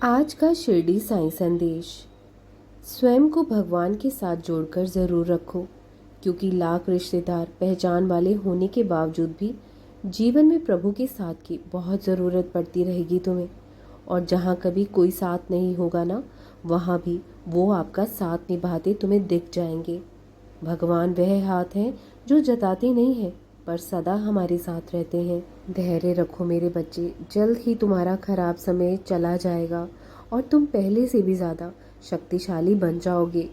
आज का शिरडी साईं संदेश। स्वयं को भगवान के साथ जोड़कर ज़रूर रखो, क्योंकि लाख रिश्तेदार पहचान वाले होने के बावजूद भी जीवन में प्रभु के साथ की बहुत ज़रूरत पड़ती रहेगी तुम्हें। और जहाँ कभी कोई साथ नहीं होगा ना, वहाँ भी वो आपका साथ निभाते तुम्हें दिख जाएंगे। भगवान वह हाथ हैं जो जताते नहीं हैं पर सदा हमारे साथ रहते हैं। धैर्य रखो मेरे बच्चे, जल्द ही तुम्हारा खराब समय चला जाएगा और तुम पहले से भी ज़्यादा शक्तिशाली बन जाओगे।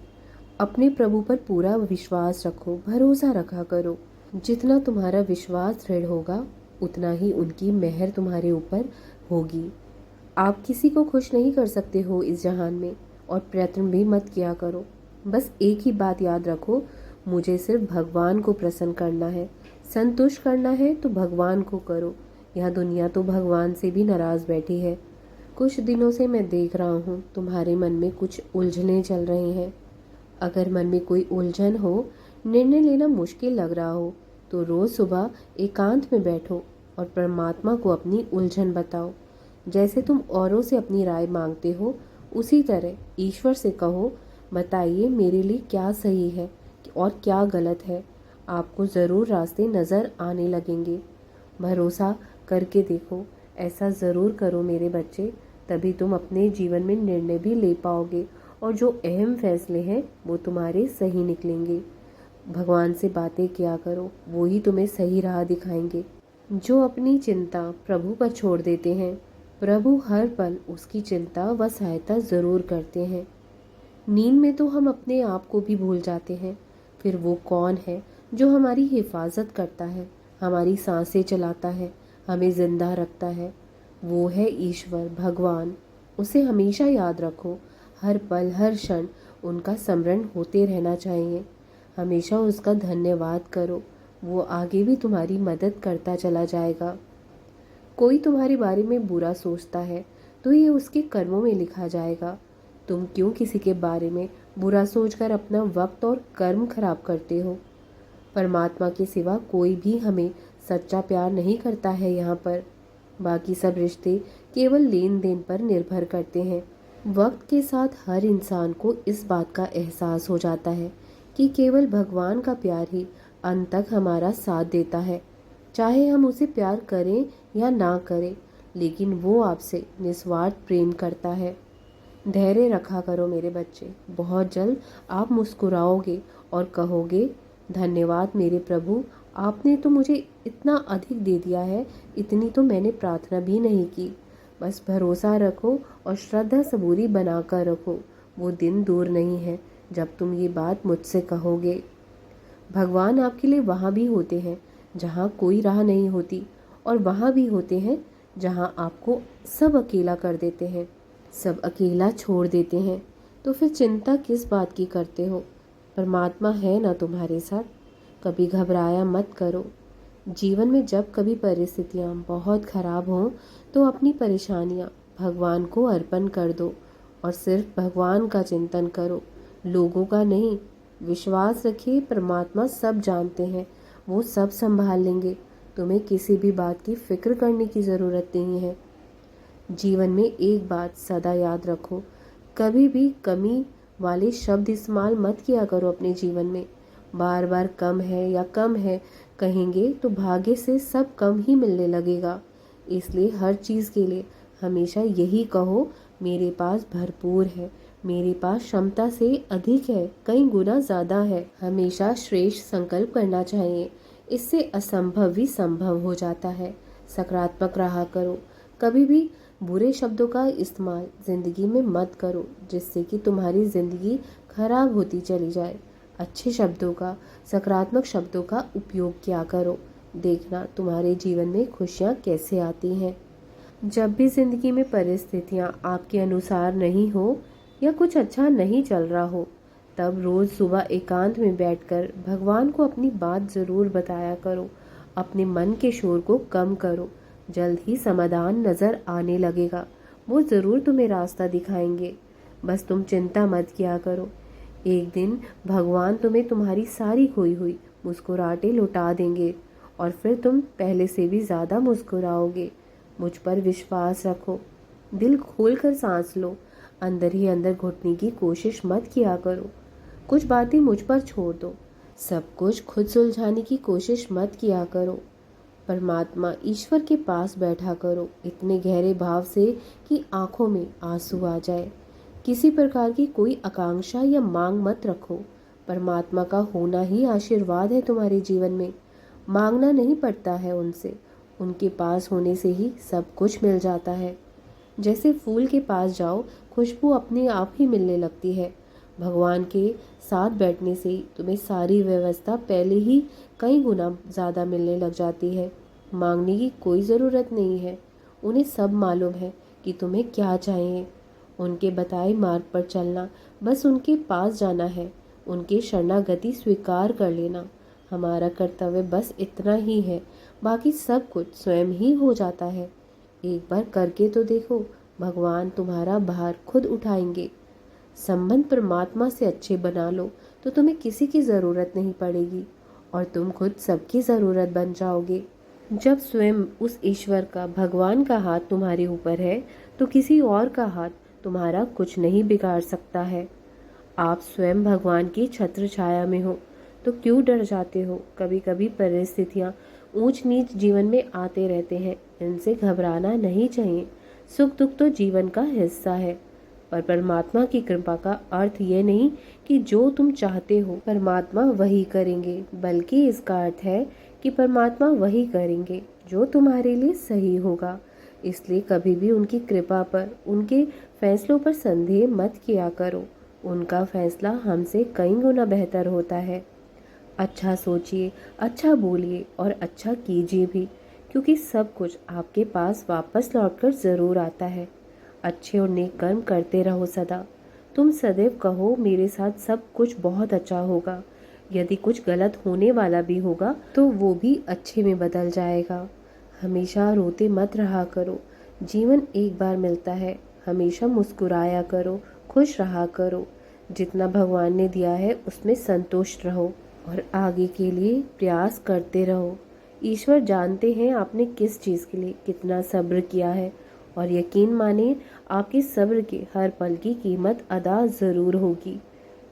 अपने प्रभु पर पूरा विश्वास रखो, भरोसा रखा करो। जितना तुम्हारा विश्वास दृढ़ होगा उतना ही उनकी मेहर तुम्हारे ऊपर होगी। आप किसी को खुश नहीं कर सकते हो इस जहान में, और प्रयत्न भी मत किया करो। बस एक ही बात याद रखो, मुझे सिर्फ भगवान को प्रसन्न करना है, संतुष्ट करना है तो भगवान को करो। यह दुनिया तो भगवान से भी नाराज बैठी है। कुछ दिनों से मैं देख रहा हूँ तुम्हारे मन में कुछ उलझनें चल रही हैं। अगर मन में कोई उलझन हो, निर्णय लेना मुश्किल लग रहा हो, तो रोज सुबह एकांत में बैठो और परमात्मा को अपनी उलझन बताओ। जैसे तुम औरों से अपनी राय मांगते हो, उसी तरह ईश्वर से कहो, बताइए मेरे लिए क्या सही है और क्या गलत है। आपको ज़रूर रास्ते नज़र आने लगेंगे। भरोसा करके देखो, ऐसा ज़रूर करो मेरे बच्चे, तभी तुम अपने जीवन में निर्णय भी ले पाओगे और जो अहम फैसले हैं वो तुम्हारे सही निकलेंगे। भगवान से बातें किया करो, वो ही तुम्हें सही राह दिखाएंगे। जो अपनी चिंता प्रभु पर छोड़ देते हैं, प्रभु हर पल उसकी चिंता व सहायता ज़रूर करते हैं। नींद में तो हम अपने आप को भी भूल जाते हैं। फिर वो कौन है जो हमारी हिफाजत करता है, हमारी सांसें चलाता है, हमें जिंदा रखता है? वो है ईश्वर भगवान। उसे हमेशा याद रखो, हर पल हर क्षण उनका स्मरण होते रहना चाहिए। हमेशा उसका धन्यवाद करो, वो आगे भी तुम्हारी मदद करता चला जाएगा। कोई तुम्हारे बारे में बुरा सोचता है तो ये उसके कर्मों में लिखा जाएगा। तुम क्यों किसी के बारे में बुरा सोचकर अपना वक्त और कर्म खराब करते हो? परमात्मा के सिवा कोई भी हमें सच्चा प्यार नहीं करता है यहाँ पर। बाकी सब रिश्ते केवल लेन देन पर निर्भर करते हैं। वक्त के साथ हर इंसान को इस बात का एहसास हो जाता है कि केवल भगवान का प्यार ही अंत तक हमारा साथ देता है। चाहे हम उसे प्यार करें या ना करें, लेकिन वो आपसे निस्वार्थ प्रेम करता है। धैर्य रखा करो मेरे बच्चे, बहुत जल्द आप मुस्कुराओगे और कहोगे, धन्यवाद मेरे प्रभु, आपने तो मुझे इतना अधिक दे दिया है, इतनी तो मैंने प्रार्थना भी नहीं की। बस भरोसा रखो और श्रद्धा सबूरी बनाकर रखो। वो दिन दूर नहीं है जब तुम ये बात मुझसे कहोगे। भगवान आपके लिए वहाँ भी होते हैं जहाँ कोई राह नहीं होती, और वहाँ भी होते हैं जहाँ आपको सब अकेला कर देते हैं, सब अकेला छोड़ देते हैं। तो फिर चिंता किस बात की करते हो? परमात्मा है ना तुम्हारे साथ। कभी घबराया मत करो। जीवन में जब कभी परिस्थितियाँ बहुत खराब हों तो अपनी परेशानियाँ भगवान को अर्पण कर दो और सिर्फ भगवान का चिंतन करो, लोगों का नहीं। विश्वास रखिए, परमात्मा सब जानते हैं, वो सब संभाल लेंगे। तुम्हें किसी भी बात की फिक्र करने की ज़रूरत नहीं है। जीवन में एक बात सदा याद रखो, कभी भी कमी वाले शब्द इस्तेमाल मत किया करो अपने जीवन में। बार बार कम है या कम है कहेंगे तो भाग्य से सब कम ही मिलने लगेगा। इसलिए हर चीज़ के लिए हमेशा यही कहो, मेरे पास भरपूर है, मेरे पास क्षमता से अधिक है, कई गुना ज़्यादा है। हमेशा श्रेष्ठ संकल्प करना चाहिए, इससे असंभव भी संभव हो जाता है। सकारात्मक रहा करो, कभी भी बुरे शब्दों का इस्तेमाल ज़िंदगी में मत करो जिससे कि तुम्हारी ज़िंदगी खराब होती चली जाए। अच्छे शब्दों का, सकारात्मक शब्दों का उपयोग किया करो। देखना तुम्हारे जीवन में खुशियाँ कैसे आती हैं। जब भी ज़िंदगी में परिस्थितियाँ आपके अनुसार नहीं हो या कुछ अच्छा नहीं चल रहा हो, तब रोज़ सुबह एकांत में बैठकर भगवान को अपनी बात ज़रूर बताया करो। अपने मन के शोर को कम करो, जल्द ही समाधान नज़र आने लगेगा। वो ज़रूर तुम्हें रास्ता दिखाएंगे। बस तुम चिंता मत किया करो, एक दिन भगवान तुम्हें तुम्हारी सारी खोई हुई मुस्कुराहटें लौटा देंगे और फिर तुम पहले से भी ज़्यादा मुस्कुराओगे। मुझ पर विश्वास रखो, दिल खोलकर सांस लो। अंदर ही अंदर घुटने की कोशिश मत किया करो। कुछ बातें मुझ पर छोड़ दो। सब कुछ खुद सुलझाने की कोशिश मत किया करो। परमात्मा ईश्वर के पास बैठा करो इतने गहरे भाव से कि आंखों में आंसू आ जाए। किसी प्रकार की कोई आकांक्षा या मांग मत रखो। परमात्मा का होना ही आशीर्वाद है तुम्हारे जीवन में। मांगना नहीं पड़ता है उनसे, उनके पास होने से ही सब कुछ मिल जाता है। जैसे फूल के पास जाओ, खुशबू अपने आप ही मिलने लगती है। भगवान के साथ बैठने से तुम्हें सारी व्यवस्था पहले ही कई गुना ज़्यादा मिलने लग जाती है। मांगने की कोई ज़रूरत नहीं है। उन्हें सब मालूम है कि तुम्हें क्या चाहिए। उनके बताए मार्ग पर चलना, बस उनके पास जाना है। उनके शरणागति स्वीकार कर लेना। हमारा कर्तव्य बस इतना ही है, बाकी सब कुछ स्वयं ही हो जाता है। एक बार करके तो देखो, भगवान तुम्हारा भार खुद उठाएंगे। संबंध परमात्मा से अच्छे बना लो तो तुम्हें किसी की ज़रूरत नहीं पड़ेगी और तुम खुद सबकी ज़रूरत बन जाओगे। जब स्वयं उस ईश्वर का, भगवान का हाथ तुम्हारे ऊपर है तो किसी और का हाथ तुम्हारा कुछ नहीं बिगाड़ सकता है। आप स्वयं भगवान की छत्र छाया में हो तो क्यों डर जाते हो। कभी कभी परिस्थितियाँ ऊंच नीच जीवन में आते रहते हैं, इनसे घबराना नहीं चाहिए। सुख दुख तो जीवन का हिस्सा है, पर परमात्मा की कृपा का अर्थ ये नहीं कि जो तुम चाहते हो परमात्मा वही करेंगे, बल्कि इसका अर्थ है कि परमात्मा वही करेंगे जो तुम्हारे लिए सही होगा। इसलिए कभी भी उनकी कृपा पर, उनके फैसलों पर संदेह मत किया करो। उनका फैसला हमसे कई गुना बेहतर होता है। अच्छा सोचिए, अच्छा बोलिए और अच्छा कीजिए भी, क्योंकि सब कुछ आपके पास वापस लौटकर ज़रूर आता है। अच्छे और नेक कर्म करते रहो सदा। तुम सदैव कहो मेरे साथ सब कुछ बहुत अच्छा होगा। यदि कुछ गलत होने वाला भी होगा तो वो भी अच्छे में बदल जाएगा। हमेशा रोते मत रहा करो। जीवन एक बार मिलता है। हमेशा मुस्कुराया करो, खुश रहा करो। जितना भगवान ने दिया है उसमें संतुष्ट रहो और आगे के लिए प्रयास करते रहो। ईश्वर जानते हैं आपने किस चीज़ के लिए कितना सब्र किया है, और यकीन मानिए आपके सब्र के हर पल की कीमत अदा ज़रूर होगी।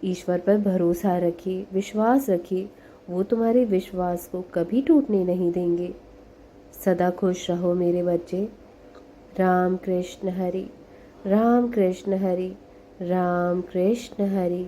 ईश्वर पर भरोसा रखिए, विश्वास रखिए। वो तुम्हारे विश्वास को कभी टूटने नहीं देंगे। सदा खुश रहो मेरे बच्चे। राम कृष्ण हरि, राम कृष्ण हरि, राम कृष्ण हरि।